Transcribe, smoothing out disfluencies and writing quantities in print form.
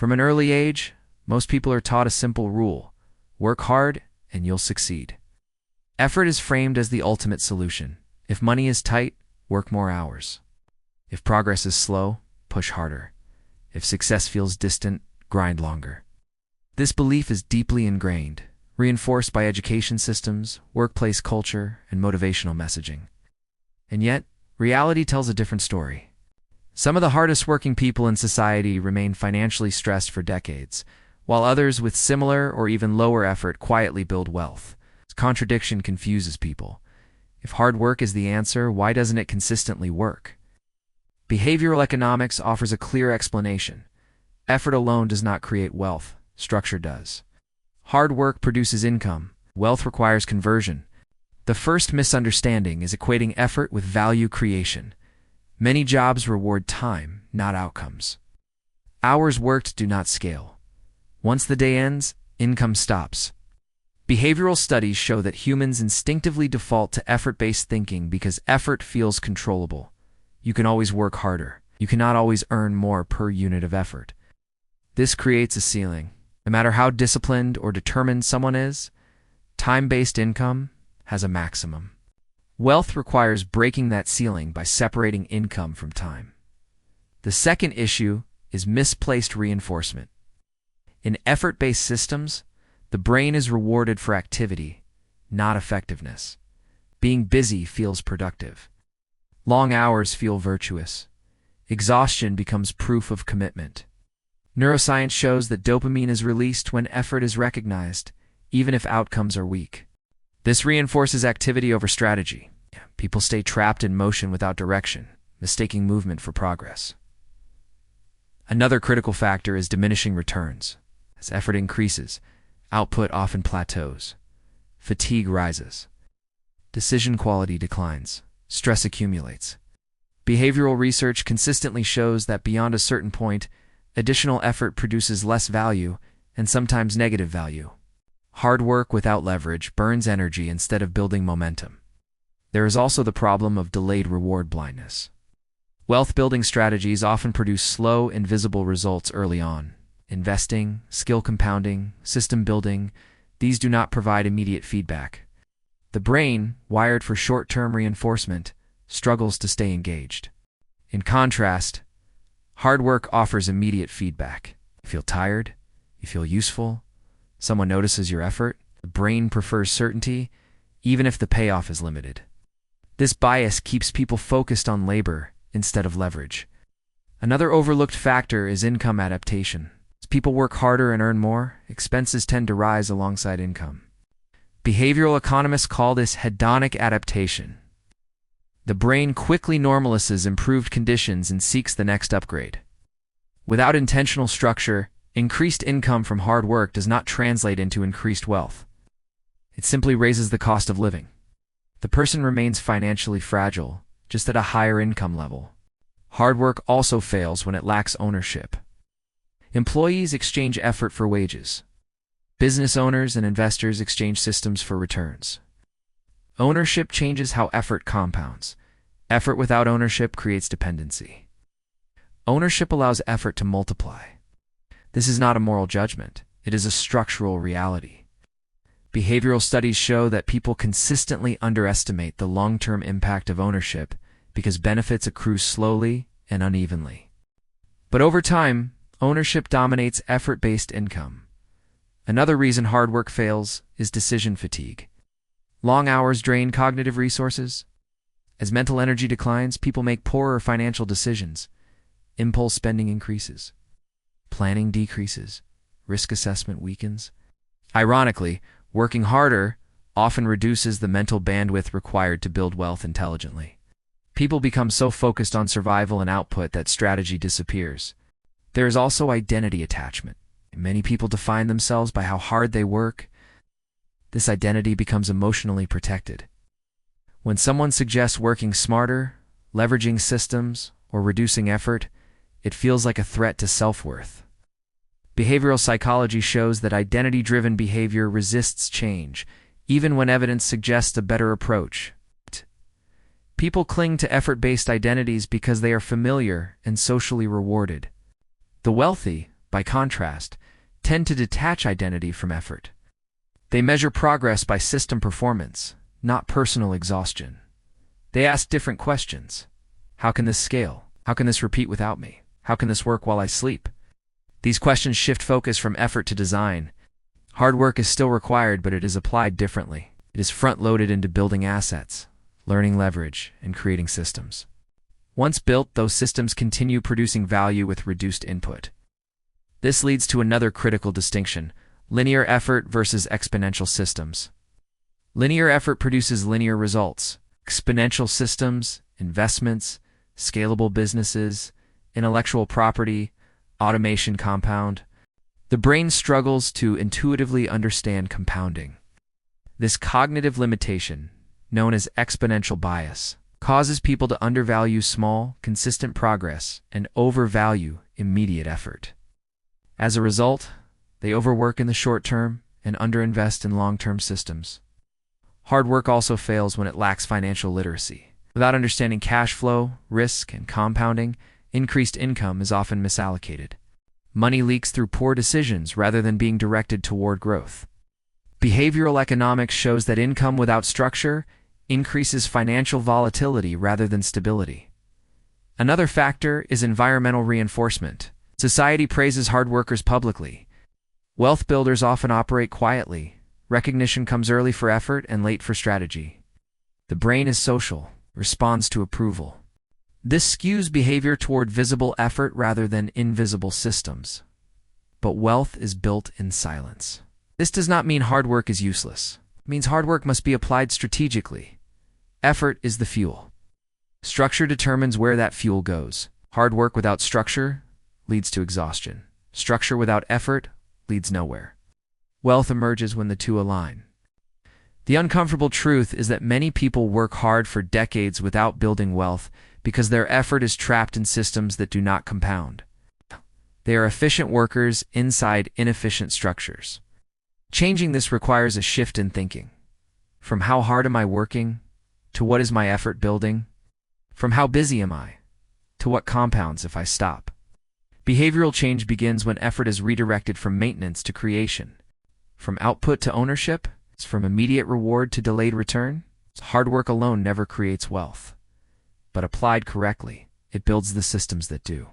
From an early age, most people are taught a simple rule: work hard and you'll succeed. Effort is framed as the ultimate solution. If money is tight, work more hours. If progress is slow, push harder. If success feels distant, grind longer. This belief is deeply ingrained, reinforced by education systems, workplace culture, and motivational messaging. And yet, reality tells a different story. Some of the hardest working people in society remain financially stressed for decades, while others with similar or even lower effort quietly build wealth. This contradiction confuses people. If hard work is the answer, why doesn't it consistently work? Behavioral economics offers a clear explanation. Effort alone does not create wealth, structure does. Hard work produces income, wealth requires conversion. The first misunderstanding is equating effort with value creation. Many jobs reward time, not outcomes. Hours worked do not scale. Once the day ends, income stops. Behavioral studies show that humans instinctively default to effort-based thinking because effort feels controllable. You can always work harder. You cannot always earn more per unit of effort. This creates a ceiling. No matter how disciplined or determined someone is, time-based income has a maximum. Wealth requires breaking that ceiling by separating income from time. The second issue is misplaced reinforcement. In effort-based systems, the brain is rewarded for activity, not effectiveness. Being busy feels productive. Long hours feel virtuous. Exhaustion becomes proof of commitment. Neuroscience shows that dopamine is released when effort is recognized, even if outcomes are weak. This reinforces activity over strategy. People stay trapped in motion without direction, mistaking movement for progress. Another critical factor is diminishing returns. As effort increases, output often plateaus. Fatigue rises. Decision quality declines. Stress accumulates. Behavioral research consistently shows that beyond a certain point, additional effort produces less value and sometimes negative value. Hard work without leverage burns energy instead of building momentum. There is also the problem of delayed reward blindness. Wealth-building strategies often produce slow, invisible results early on. Investing, skill compounding, system building, these do not provide immediate feedback. The brain, wired for short-term reinforcement, struggles to stay engaged. In contrast, hard work offers immediate feedback. You feel tired, you feel useful, someone notices your effort. The brain prefers certainty, even if the payoff is limited. This bias keeps people focused on labor instead of leverage. Another overlooked factor is income adaptation. As people work harder and earn more, expenses tend to rise alongside income. Behavioral economists call this hedonic adaptation. The brain quickly normalizes improved conditions and seeks the next upgrade. Without intentional structure, increased income from hard work does not translate into increased wealth. It simply raises the cost of living. The person remains financially fragile, just at a higher income level. Hard work also fails when it lacks ownership. Employees exchange effort for wages. Business owners and investors exchange systems for returns. Ownership changes how effort compounds. Effort without ownership creates dependency. Ownership allows effort to multiply. This is not a moral judgment. It is a structural reality. Behavioral studies show that people consistently underestimate the long-term impact of ownership because benefits accrue slowly and unevenly. But over time, ownership dominates effort-based income. Another reason hard work fails is decision fatigue. Long hours drain cognitive resources. As mental energy declines, people make poorer financial decisions. Impulse spending increases. Planning decreases. Risk assessment weakens. Ironically, working harder often reduces the mental bandwidth required to build wealth intelligently. People become so focused on survival and output that strategy disappears. There is also identity attachment. Many people define themselves by how hard they work. This identity becomes emotionally protected. When someone suggests working smarter, leveraging systems, or reducing effort, it feels like a threat to self-worth. Behavioral psychology shows that identity-driven behavior resists change, even when evidence suggests a better approach. People cling to effort-based identities because they are familiar and socially rewarded. The wealthy, by contrast, tend to detach identity from effort. They measure progress by system performance, not personal exhaustion. They ask different questions. How can this scale? How can this repeat without me? How can this work while I sleep? These questions shift focus from effort to design. Hard work is still required, but it is applied differently. It is front-loaded into building assets, learning leverage, and creating systems. Once built, those systems continue producing value with reduced input. This leads to another critical distinction: linear effort versus exponential systems. Linear effort produces linear results. Exponential systems, investments, scalable businesses, intellectual property, automation compound. The brain struggles to intuitively understand compounding. This cognitive limitation, known as exponential bias, causes people to undervalue small, consistent progress and overvalue immediate effort. As a result, they overwork in the short term and underinvest in long-term systems. Hard work also fails when it lacks financial literacy. Without understanding cash flow, risk, and compounding, increased income is often misallocated. Money leaks through poor decisions rather than being directed toward growth. Behavioral economics shows that income without structure increases financial volatility rather than stability. Another factor is environmental reinforcement. Society praises hard workers publicly. Wealth builders often operate quietly. Recognition comes early for effort and late for strategy. The brain is social, responds to approval. This skews behavior toward visible effort rather than invisible systems. But wealth is built in silence. This does not mean hard work is useless. It means hard work must be applied strategically. Effort is the fuel. Structure determines where that fuel goes. Hard work without structure leads to exhaustion. Structure without effort leads nowhere. Wealth emerges when the two align. The uncomfortable truth is that many people work hard for decades without building wealth because their effort is trapped in systems that do not compound. They are efficient workers inside inefficient structures. Changing this requires a shift in thinking. From how hard am I working, to what is my effort building? From how busy am I, to what compounds if I stop? Behavioral change begins when effort is redirected from maintenance to creation. From output to ownership, from immediate reward to delayed return. Hard work alone never creates wealth. But applied correctly, it builds the systems that do.